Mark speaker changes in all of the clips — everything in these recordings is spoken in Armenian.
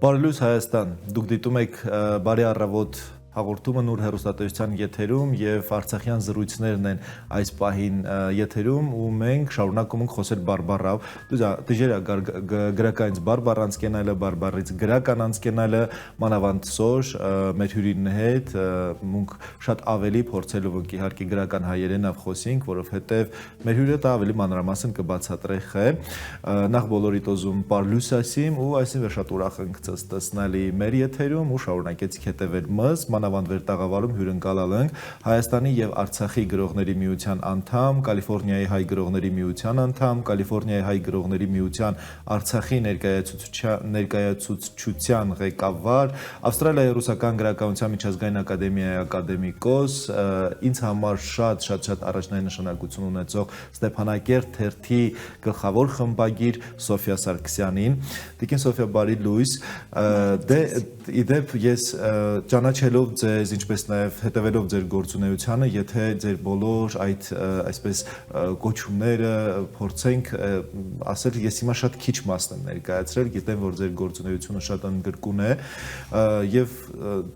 Speaker 1: Բարելույս Հայաստան, դուք դիտում եք բարի առավոտ հաղորդումը նոր հեռուստատեսության եթերում եւ Արցախյան զրույցներն են այս պահին եթերում ու մենք շարունակում ենք խոսել բարբառով։ Դժերա գրականից բարբառ անցկենալը, բարբառից գրական անցկենալը, մանավանդ սոր մեր հյուրին հետ մունք շատ ավելի փորձելով ենք իհարկե գրական հայերենով խոսենք, որովհետեւ մեր հյուրը դա ավելի մանրամասն կբացատրեք է։ Նախ բոլորիդ ուզում բարելույս ասիմ ու այսինքն շատ ուրախ ենք տեսնալի մեր եթերում ու շարունակեցիք հետևել մեզ մանավանդ վերտաղավարում հյուրընկալալ ենք Հայաստանի եւ Արցախի գրողների միության անդամ, Կալիֆոռնիայի հայ գրողների միության անդամ, Կալիֆոռնիայի հայ գրողների միության Արցախի ներկայացուցչության ղեկավար, Ավստրալիայի ռուսական գրականության միջազգային ակադեմիայի ակադեմիկոս, ինձ համար շատ առաջնային նշանակություն ունեցող Ստեփանակերտ թերթի գլխավոր խմբագիր Սոֆիա Սարգսյանին։ Տիկին Սոֆիա, բարի լույս։ Իդեպ ես ճանաչելով ձեզ, ինչպես նաև հետևելով ձեր գործունեությանը, եթե ձեր բոլոր այդ այսպես կոչումները փորձենք ասել, ես հիմա շատ քիչ մասն եմ ներկայացրել, գիտեմ, որ ձեր գործունեությունը շատ ընդգրկուն է եւ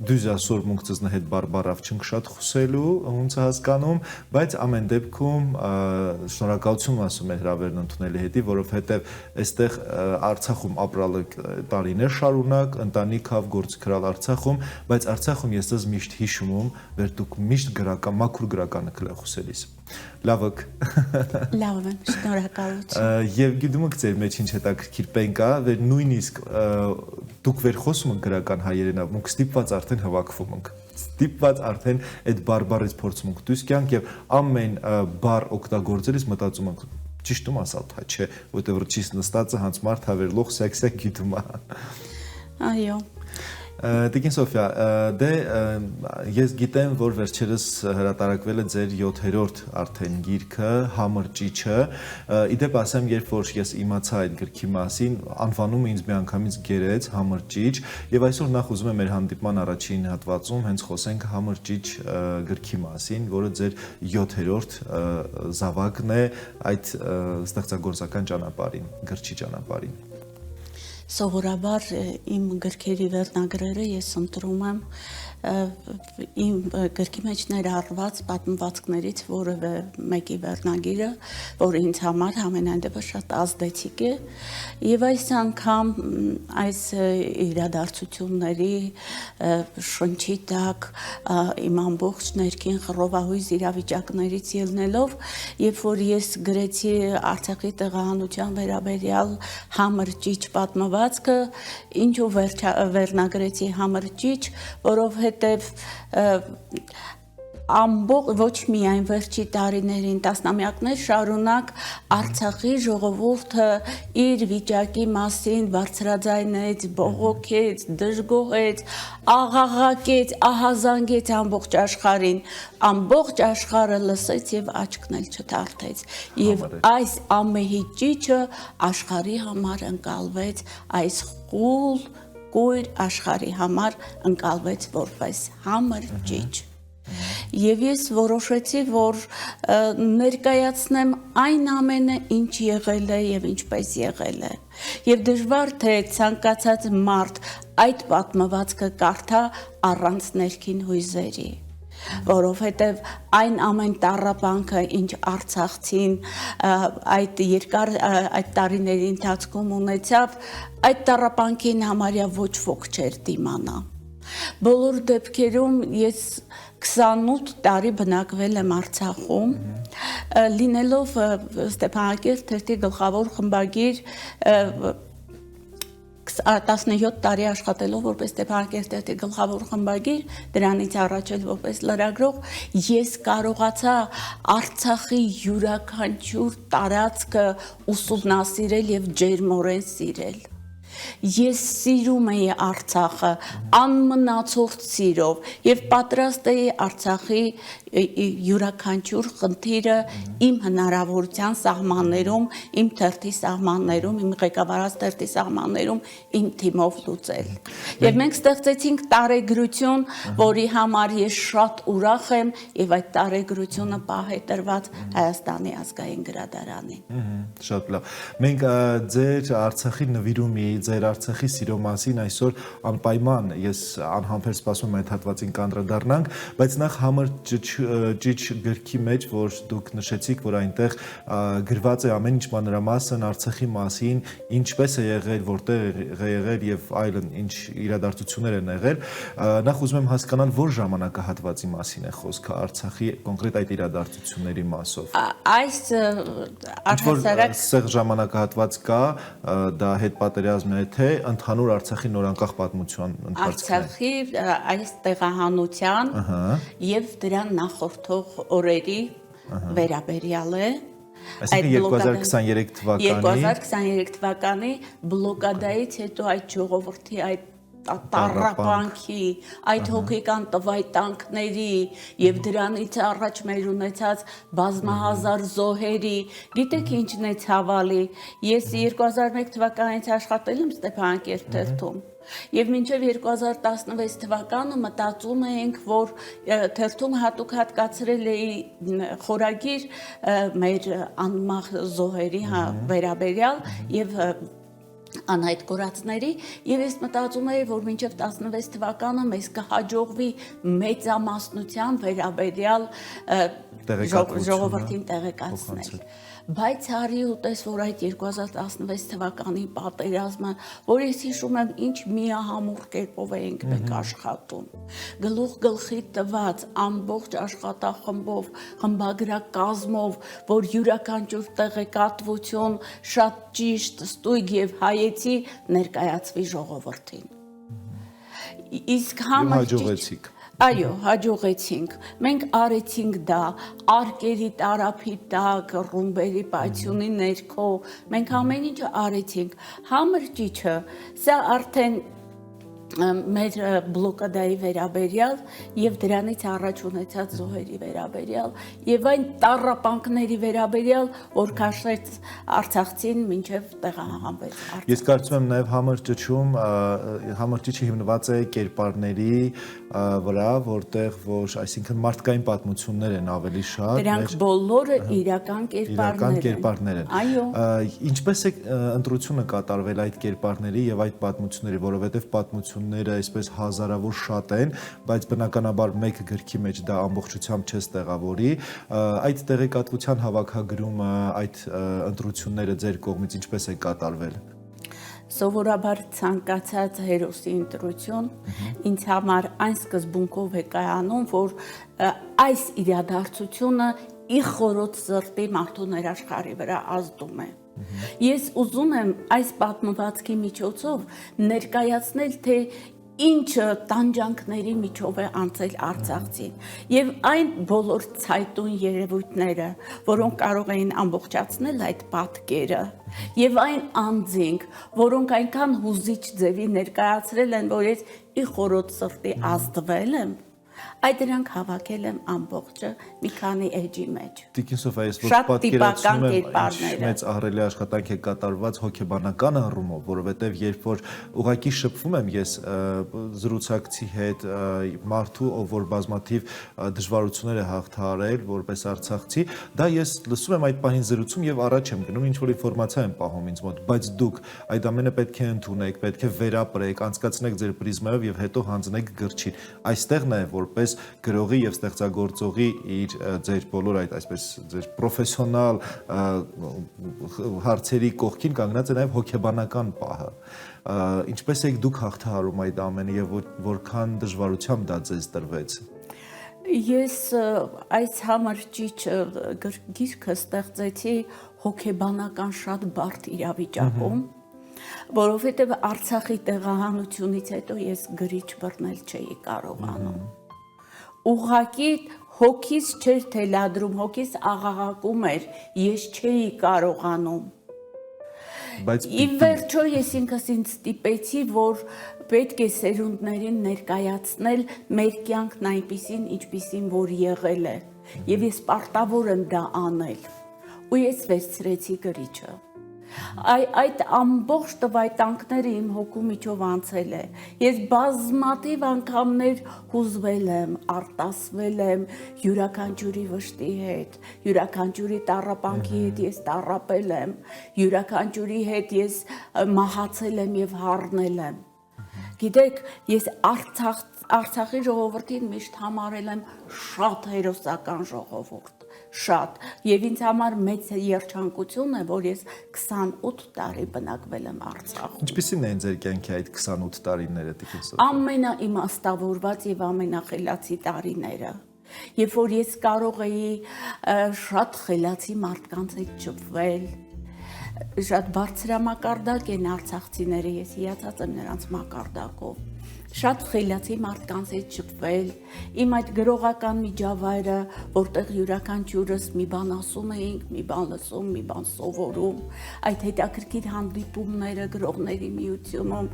Speaker 1: դուզ ասոր մունք ձեզնա հետ բարբառավ չենք շատ խոսելու, ոնց հասկանում, բայց ամեն դեպքում շնորհակալություն ասում եմ հրավերն ընդունելի հետի, որովհետեւ այստեղ Արցախում ապրալը տարիներ շարունակ, ընտանիքով գործ գրալ Արցախում, բայց Արցախում ես ձեզ միշտ հիշում եմ, որ դուք միշտ գրական, մաքուր գրականը կլախոսելիս։ Լավք։
Speaker 2: Լավ եմ, շնորհակալություն։
Speaker 1: Եվ գիտում եք ձեր մեջ ինչ հետաքրքիր բան կա, որ նույնիսկ դուք վեր խոսում եք գրական հայերենով, մենք ստիպված արդեն հավաքվում ենք։ Ստիպված արդեն այդ բարբառից փորձում ենք դուրս գանք եւ ամեն բառ օգտագործելիս մտածում ենք ճիշտում ասալ թե չէ, որտեղ ճիշտ նստածը հանց մարդ հավերլող սեքսեք գիտում է։
Speaker 2: Այո։
Speaker 1: Տիկին Սոֆիա, դե ես գիտեմ, որ վերջերս հրատարակվել է ձեր 7-րդ արդեն գիրքը Համրճիչը։ Իդեպ ասեմ, երբ որ ես իմացա այդ գրքի մասին, անվանումը ինձ միանգամից գերեց Համրճիչ, եւ այսօր նախ ուզում եմ մեր հանդիպման առաջին հատվածում հենց խոսենք Համրճիչ գրքի մասին, որը ձեր 7-րդ զավակն է այդ ստեղծագործական ճանապարհին, գրչի ճանապարհին։
Speaker 2: Սովորաբար իմ գրքերի վերնագրերը ես ընտրում եմ իմ գրքի մեջ ներառված պատմվածքներից որևէ մեկի վերնագիրը, որը ինձ համար ամենայն դեպս շատ ազդեցիկ է, եւ այս անգամ այս իրադարձությունների շնչի տակ իմ ամբողջ ներքին խռովահույզ իրավիճակներից ելնելով, երբ որ ես գրեցի Արցախի տեղահանության վերաբերյալ Համրճիչ պատմվածքը, ինչու վերնագրեցի Համրճիչ, որովհետև ոչ միայն վերջի տարիներին տասնամյակներ շարունակ Արցախի ժողովուրդը իր վիճակի մասին բարձրաձայնեց, բողոքեց, դժգոհեց, աղաղակեց, ահազանգեց ամբողջ աշխարհին, ամբողջ աշխարհը լսեց եւ աչքն էլ չթարթեց, եւ այս ամեհի ճիչը աշխարհի համար ընկալվեց, այս խուլ կույր աշխարհի համար ընկալվեց որպես Համրճիչ։ Եվ ես որոշեցի, որ ներկայացնեմ այն ամենը, ինչ եղել է եւ ինչպես եղել է։ Եվ դժվար թե ցանկացած մարդ այդ պատմվածքը կարդա առանց ներքին հույզերի, որովհետև այն ամեն տառապանքը, ինչ Արցախցին այդ երկար այդ տարիների ընթացքում ունեցավ, այդ տառապանքին համարյա ոչ ոք չէր դիմանա։ Բոլոր դեպքերում ես 28 տարի բնակվել եմ Արցախում, լինելով Ստեփանակերտ թերթի գլխավոր խմբագիր 17 տարի աշխատելով որպես Ստեփանակերտ թերթի գլխավոր խմբագիր, դրանից առաջ էլ որպես լրագրող, ես կարողացա Արցախի յուրաքանչյուր տարածքը ուսումնասիրել եւ ջերմորեն սիրել։ Ես սիրում էի Արցախը անմնացորդ սիրով եւ պատրաստ էի Արցախի յուրաքանչյուր խնդիրը իմ հնարավորության սահմաններում, իմ թերթի սահմաններում, իմ ղեկավարած թերթի սահմաններում իմ թիմով լուծել։ Եվ մենք ստեղծեցինք տարեգրություն, որի համար ես շատ ուրախ եմ եւ այդ տարեգրությունը պահետրված Հայաստանի ազգային գրադարանին։
Speaker 1: Շատ լավ։ Մենք ձեր Արցախի նվիրումի, ձեր Արցախի սիրո մասին այսօր անպայման ես անհամբեր սպասում եմ այդ հատվածին կանդրադառնանք, բայց նախ համր ճիչ գրքի մեջ, որ դուք նշեցիք, որ այնտեղ գրված է ամեն ինչ մանրամասն Արցախի մասին, ինչպես է եղել, որտեղ է եղել եւ այլն, ինչ իրադարձություններ են եղել, նախ ուզում եմ հասկանալ, որ ժամանակահատվածի մասին է խոսքը Արցախի կոնկրետ այդ իրադարձությունների մասով։
Speaker 2: Այս առհասարակ
Speaker 1: Սեղ ժամանակահատված կա, դա հետպատերազմն է, թե ընդհանուր Արցախի նորանկախ պատմության ընթացքն է։
Speaker 2: Արցախի այս տեղահանության եւ դրան նախորդող օրերի վերաբերյալ է։
Speaker 1: Այսինքն 2023
Speaker 2: թվականի բլոկադայից հետո այդ ժողովրդի այդ տառապանքի, այդ հոգեկան տվայտանքների եւ դրանից առաջ մեր ունեցած բազմահազար զոհերի, գիտեք ինչն է ցավալի, ես 2001 թվականից աշխատել եմ Ստեփանակերտ թերթում եւ մինչեւ 2016 թվականը մտածում էինք, որ թերթում հատուկ հատկացրել էի խորագիր մեր անմահ զոհերի վերաբերյալ եւ անհայտ կորածների եւ ես մտածում էի, որ մինչեւ 16 թվականը մեզ կհաջողվի մեծամասնության վերաբերյալ ժողովրդին տեղեկացնել։ Բայց հարի ուտես, որ այդ 2016 թվականի պատերազմը, որ ես հիշում եմ ինչ միահամուռ կերպով էինք մենք աշխատում, գլուխ գլխի տված ամբողջ աշխատախմբով, խմբագրակազմով, որ յուրաքանչյուր տեղեկատվություն շատ ճիշտ, ստույգ եւ հայեցի ներկայացվի ժողովրդին։ Իսկ
Speaker 1: հաջողեցիք։
Speaker 2: Այո, հաջողեցինք։ Մենք արեցինք դա արկերի տարափի տակ, ռումբերի պայթյունի ներքո, մենք ամեն ինչը արեցինք։ Համր ճիչը, սա արդեն մեր բլոկադայի վերաբերյալ եւ դրանից առաջ ունեցած զոհերի վերաբերյալ եւ այն տառապանքների վերաբերյալ, որ քաշեց արցախցին մինչեւ տեղահանվեց։
Speaker 1: Ես կարծում եմ նաեւ համր ճիչը հիմնված է կերպարների վրա, որտեղ որ այսինքն մարդկային պատմություններ են ավելի շատ։
Speaker 2: Դրանք բոլորը իրական կերպարներ են։
Speaker 1: Այո։ Ինչպես է ընտրությունը կատարվել այդ կերպարների եւ այդ պատմությունների, որովհետեւ պատմությունները այսպես հազարավոր շատ են, բայց բնականաբար մեկ գրքի մեջ դա ամբողջությամբ չես տեղավորի, այդ տեղեկատվության հավաքագրումը, այդ ընտրությունները ձեր կողմից ինչպես է կատարվել։
Speaker 2: Սովորաբար ցանկացած հերոսի ընտրություն ինձ համար այն սկզբունքով է կայանում, որ այս իրադարձությունը ի խորոց սրտի մարդու ներաշխարի վրա ազդում է։ Ես ուզում եմ այս պատմվածքի միջոցով ներկայացնել, թե ինչը տանջանքների միջով է անցել արցախցին եւ այն բոլոր ցայտուն երևույթները, որոնք կարող էին ամբողջացնել այդ պատկերը եւ այն անձինք, որոնք այնքան հուզիչ ձևի ներկայացրել են, որ ես ի խորոց սրտի ազդվել եմ, այդ դրանք հավաքել եմ ամբողջը մի քանի էջի մեջ։
Speaker 1: Տիկին Սոֆիա, ես որ պատկերացնում եմ մեծ ահռելի աշխատանք է կատարված հոգեբանական առումով, որովհետև երբ որ ուղղակի շփվում եմ ես զրուցակցի հետ, մարդու, ով որ բազմաթիվ դժվարություններ է հաղթահարել որպես արցախցի, դա ես լսում եմ այդ պահին զրուցում եւ առաջ եմ գնում, ինչ որ ինֆորմացիա եմ պահում ինձ մոտ, բայց դուք այդ ամենը պետք է ընդունեք, պետք է վերապրեք, անցկացնեք ձեր պրիզմայով եւ հետո հանձնեք գրչին։ Այստեղն է որպես գրողի եւ ստեղծագործողի իր ձեր բոլոր այդ այսպես ձեր պրոֆեսիոնալ հարցերի կողքին կանգնած է նաեւ հոգեբանական պահը։ Ինչպես եք դուք հաղթահարում այդ ամենը եւ որքան դժվարությամբ դա ձեզ տրվեց։
Speaker 2: Ես այս համար ճիչ գիրքը ստեղծեցի հոգեբանական շատ բարդ իրավիճակում, որովհետեւ Արցախի տեղահանությունից հետո ես գրիչ բռնել չէի կարողանում։ Ուղղակի հոգիս չէր թելադրում, հոգիս աղաղակում էր, ես չէի կարողանում։ Ի վերջո ես ինքս ինձ ստիպեցի, որ պետք է սերունդներին ներկայացնել մեր կյանքն այնպիսին, ինչպիսին որ եղել է, եւ ես պարտավոր եմ դա անել։ Ու ես վերցրեցի գրիչը։ Այդ ամբողջ տվայտանքները իմ հոգու միջով անցել է։ Ես բազմաթիվ անգամներ հուզվել եմ, արտասվել եմ յուրաքանչյուրի վշտի հետ, յուրաքանչյուրի տառապանքի հետ ես տառապել եմ, յուրաքանչյուրի հետ ես մահացել եմ եւ հառնել եմ։ Գիտեք, ես Արցախի ժողովրդին միշտ համարել եմ շատ հերոսական ժողովուրդ, շատ, եւ ինձ համար մեծ երջանկություն է, որ ես 28 տարի բնակվել եմ Արցախում։
Speaker 1: Ինչպիսին են ձեր կյանքի այդ 28 տարիները, Տիկին Սոֆիա։
Speaker 2: Ամենաիմաստավորված եւ ամենախելացի տարիները, երբ որ ես կարող էի շատ խելացի մարդկանց հետ շփվել, շատ բարձրամակարդակ են արցախցիները, ես հիացած եմ նրանց մակարդակով, շատ խելացի մարդկանց հետ շփվել, իմ այդ գրողական միջավայրը, որտեղ յուրաքանչյուրս մի բան ասում էինք, մի բան լսում, մի բան սովորում, այդ հետաքրքիր հանդիպումները գրողների միությունում,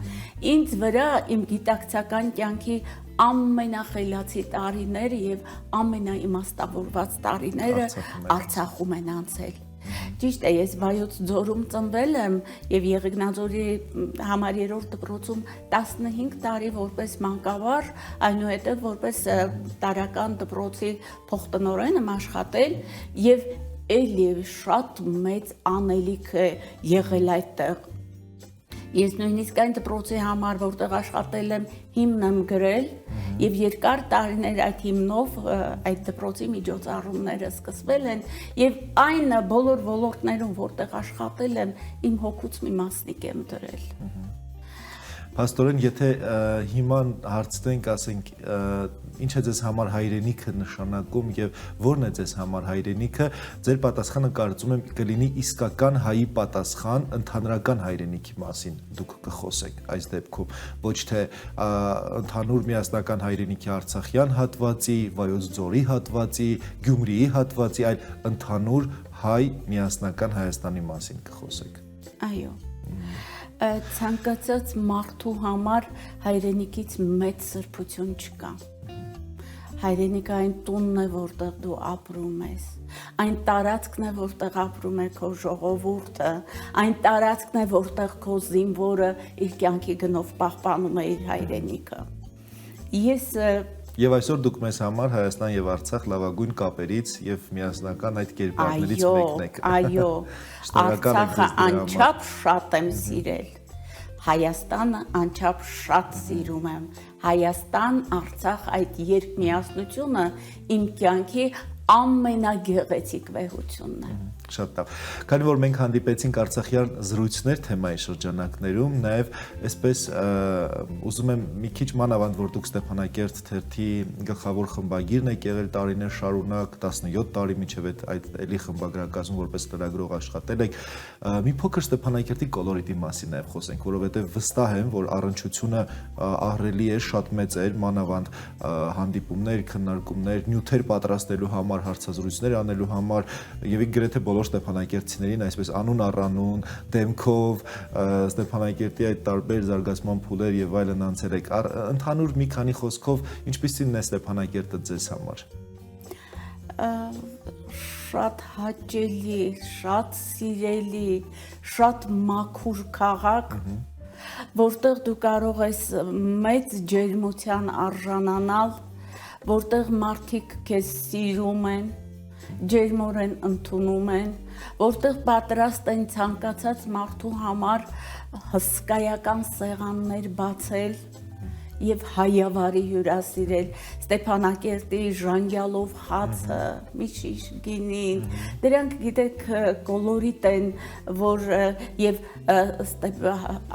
Speaker 2: ինձ վրա իմ գիտակցական կյանքի ամենախելացի տարիները եւ ամենաիմաստավորված տարիները Արցախում են անցել։ Ճիշտ է, ես Վայոց ձորում ծնվել եմ եւ Եղեգնաձորի համար 3-րդ դպրոցում 15 տարի որպես մանկավար, այնուհետեւ որպես տարական դպրոցի փոխտնօրեն եմ աշխատել եւ էլի շատ մեծ անելիք է եղել այդտեղ։ Ես նույնիսկ այն դպրոցի համար, որտեղ աշխատել եմ, հիմն եմ գրել եւ երկար տարիներ այդ հիմնով այդ դպրոցի միջոցառումները սկսվել են եւ այն բոլոր ոլորտներում, որտեղ աշխատել եմ, իմ հոգուց մի մասնիկ եմ դրել։
Speaker 1: Փաստորեն, եթե հիմա հարցնենք, ասենք, ինչ է ձեզ համար հայրենիքը նշանակում եւ ո՞րն է ձեզ համար հայրենիքը, ձեր պատասխանը կարծում եմ կլինի իսկական հայի պատասխան ընդհանրական հայրենիքի մասին դուք կխոսեք այս դեպքում, ոչ թե ընդհանուր միասնական հայրենիքի արցախյան հատվածի, Վայոց ձորի հատվածի, Գյումրիի հատվածի, այլ ընդհանուր հայ միասնական Հայաստանի մասին կխոսեք։
Speaker 2: Այո։ Ցանկացած մարդու համար հայրենիքից մեծ սրբություն չկա։ Հայրենիքը այն տունն է, որտեղ դու ապրում ես, այն տարածքն է, որտեղ ապրում է քո ժողովուրդը, այն տարածքն է, որտեղ քո զինվորը իր կյանքի գնով պահպանում է իր հայրենիքը։
Speaker 1: Եվ այսօր դուք մեզ համար Հայաստան եւ Արցախ լավագույն կապերից եւ միասնական այդ կերպարներից մեկն եք։
Speaker 2: Այո, Արցախը անչափ շատ եմ սիրել, Հայաստանը անչափ շատ սիրում եմ, Հայաստան, Արցախ այդ երկմիասնությունը իմ կյանքի ամենագեղեցիկ վեհությունն է։
Speaker 1: Շատ լավ։ Քանի որ մենք հանդիպեցինք արցախյան զրույցներ թեմայի շրջանակներում, նաև այսպես ուզում եմ մի քիչ մանավանդ, որ դուք Ստեփանակերտ թերթի գլխավոր խմբագիրն եք եղել տարիներ շարունակ, 17 տարի մինչև այդ էլի խմբագրականում որպես լրագրող աշխատել եք, մի փոքր Ստեփանակերտի կոլորիտի մասին նաև խոսենք, որովհետև վստահ եմ, որ առնչությունը ահռելի է, շատ մեծ էր, մանավանդ հանդիպումներ, քննարկումներ, նյութեր պատրաստելու համար, հարցազրույցներ անելու համար եւ գրեթե բոլոր Ստեփանակերտցիներին այսպես անուն առանուն, դեմքով, Ստեփանակերտի այդ տարբեր զարգացման փուլեր եւ այլն անցել եք։ Ընդհանուր մի քանի խոսքով ինչպիսին է Ստեփանակերտը ձեզ համար։
Speaker 2: Շատ հաճելի, շատ սիրելի, շատ մաքուր քաղաք, որտեղ դու կարող ես մեծ ջերմության արժանանալ, որտեղ մարդիկ քեզ սիրում են, ջերմորեն ընդունում են, որտեղ պատրաստ են ցանկացած մարդու համար հսկայական սեղաններ բացել եւ հայավարի հյուրասիրել, Ստեփանակերտի ժանյալով հացը, միշիշ գինին, դրանք գիտեք կոլորիտ են, որ եւ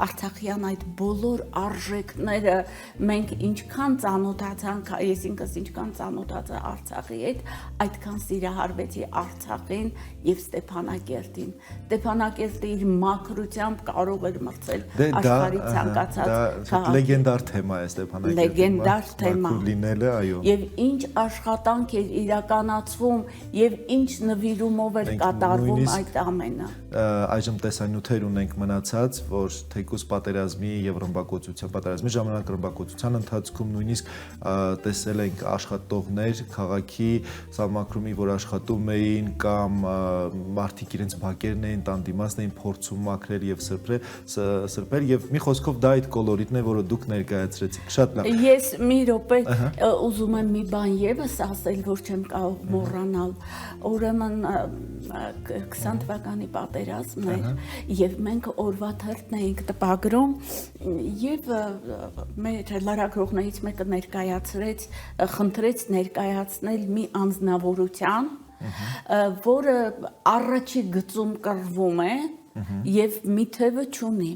Speaker 2: արցախյան այդ բոլոր արժեքները մենք ինչքան ծանոթացանք, ես ինքս ինչքան ծանոթացա Արցախի հետ, այդքան սիրահարվեցի Արցախին եւ Ստեփանակերտին։ Ստեփանակերտը իր մաքրությամբ կարող էր մրցել աշխարհի ցանկացած
Speaker 1: քաղաքի։ Լեգենդար թեմա է Ստեփանակերտի
Speaker 2: լեգենդար թեմա
Speaker 1: լինելը, այո։
Speaker 2: Եվ ինչ աշխատանք էր իրականացվում եւ ինչ նվիրումով էր կատարվում այդ ամենը։
Speaker 1: Այժմ տեսանյութեր ունենք մնացած, որ թեկուզ պատերազմի եւ պատերազմի ժամանակ ռմբակոծության ընթացքում նույնիսկ տեսել ենք աշխատողներ քաղաքի սահմակրումի, որ աշխատում էին կամ մարդիկ իրենց բակերն էին տան դիմացն էին փորձում մաքրել եւ սրբել եւ մի խոսքով դա այդ կոլորիտն է, որը դուք ներկայացրեցիք։ Շատ լավ։
Speaker 2: Ես մի րոպե ուզում եմ մի բան եւս ասել, որ չեմ կարող մոռանալ։ Ուրեմն 20 թվականի պատերազմն էր եւ մենք օրվա թերթն էինք տպագրում եւ մեր լրագրողներից մեկը խնդրեց ներկայացնել մի անձնավորության, որը առաջի գծում կռվում է եւ մի թևը չունի։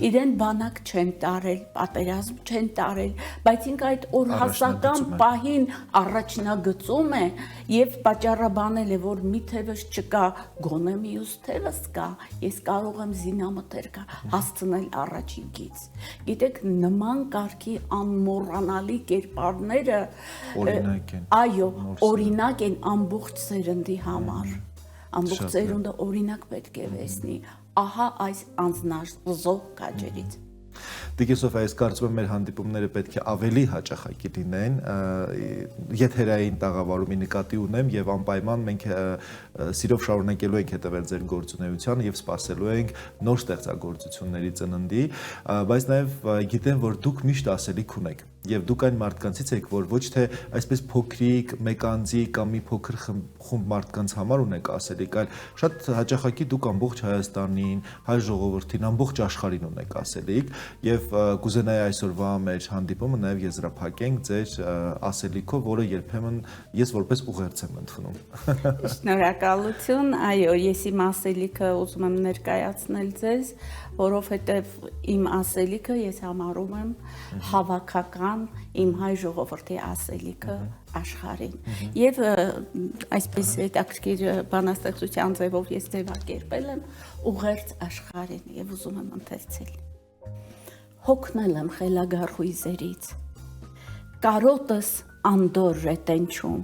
Speaker 2: Իրեն բանակ չեն տարել, պատերազմ չեն տարել, բայց ինքը այդ օրհասական պահին առաջնագծում է եւ պատճառաբանել է, որ մի թևս չկա, գոնե մյուս թևս կա, ես կարող եմ զինամթեր հասցնել առաջին գիծ։ Գիտեք, նման կարգի անմոռանալի կերպարները այո, օրինակ են ամբողջ սերնդի համար։ Ամբողջ սերունդը օրինակ պետք է վերցնի, ահա այս անձնազոհ քաջերից։
Speaker 1: Տիկին Սոֆիա, ես կարծում եմ մեր հանդիպումները պետք է ավելի հաճախակի լինեն, եթերային տաղավարումի նկատի ունեմ եւ անպայման մենք սիրով շարունակելու ենք հետևել ձեր գործունեությանը եւ սպասելու ենք նոր ստեղծագործությունների ծննդի, բայց նաեւ գիտեմ, որ դուք միշտ ասելիք ունեք եւ դուք այն մարդկանցից եք, որ ոչ թե այսպես փոքրիկ, մեկ անձի կամ մի փոքր խումբ մարդկանց համար ունեք ասելիք, այլ շատ հաճախակի դուք ամբողջ Հայաստանին, հայ ժողովրդին, ամբողջ աշխարհին ունեք ասելիք եւ կուզենայի այսօրվա մեր հանդիպումը նաեւ եզրափակենք ձեր ասելիքով, որը երբեմն ես որպես ուղերձ եմ ընդունում։
Speaker 2: Շնորհակալություն, այո, ես իմ ասելիքը ուզում եմ ներկայացնել ձեզ, որովհետև իմ ասելիքը ես համարում եմ հավաքական իմ հայ ժողովրդի ասելիքը աշխարհին։ Եվ այսպես հետաքրքիր բանաստեղծության ձևով ես ձևակերպել եմ ուղերձ աշխարհին եւ ուզում եմ ընթերցել։ Հոգնել եմ խելագար հույզերից, կարոտս անդոր է տենչում,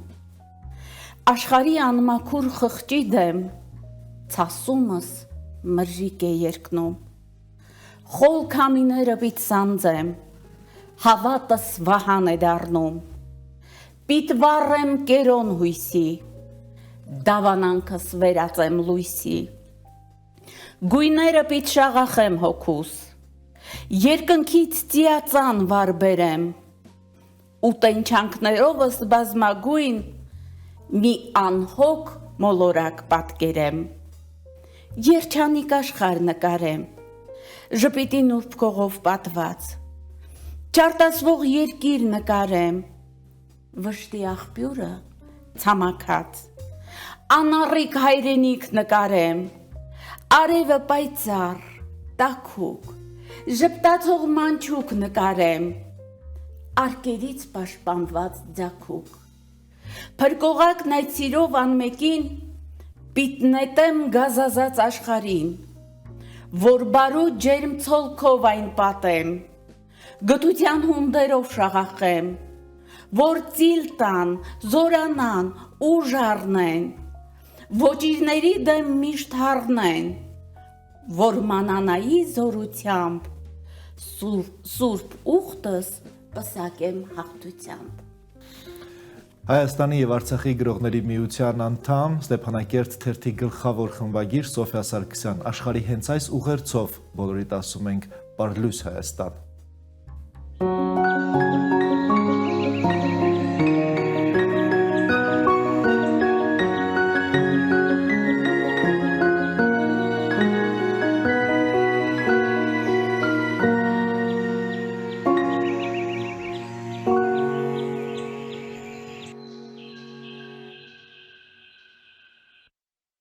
Speaker 2: աշխարհի անմաքուր խղճի դեմ ցասումս մրրիկ է երկնում, խոլ քամիները պիտ սանձեմ, հավատս վահան է դառնում, պիտ վառեմ կերոն հույսի, դավանանքս վերածեմ լույսի, գույները պիտ շաղախեմ հոգուս, երկնքից ծիածան վար բերեմ, ու տենչանքներովս բազմագույն մի անհոգ մոլորակ պատկերեմ, երջանիկ աշխարհ նկարեմ, ժպիտի նուրբ քողով պատված, չարտասվող երկիր նկարեմ, վշտի աղբյուրը ցամաքած, անառիկ հայրենիք նկարեմ, արևը պայծառ, տաքուկ, ժպտացող մանչուկ նկարեմ, արկերից պաշտպանված ձագուկ, փրկողակն այդ սիրով անմեկին պիտ նետեմ գազազած աշխարհին, որ բարու ջերմ ցոլքով այն պատեմ, գտության հունդերով շաղախեմ, որ ծիլ տան, զորանան, ուժ առնեն, ոճիրների դեմ միշտ հառնեն, որ մանանայի զորությամբ սուրբ ուխտս պսակեմ հաղթությամբ։
Speaker 1: Հայաստանի եւ Արցախի գրողների միության անդամ, Ստեփանակերտ թերթի գլխավոր խմբագիր Սոֆիա Սարգսյան, աշխարհի հենց այս ուղերձով բոլորիդ ասում ենք՝ Պարլույս Հայաստան։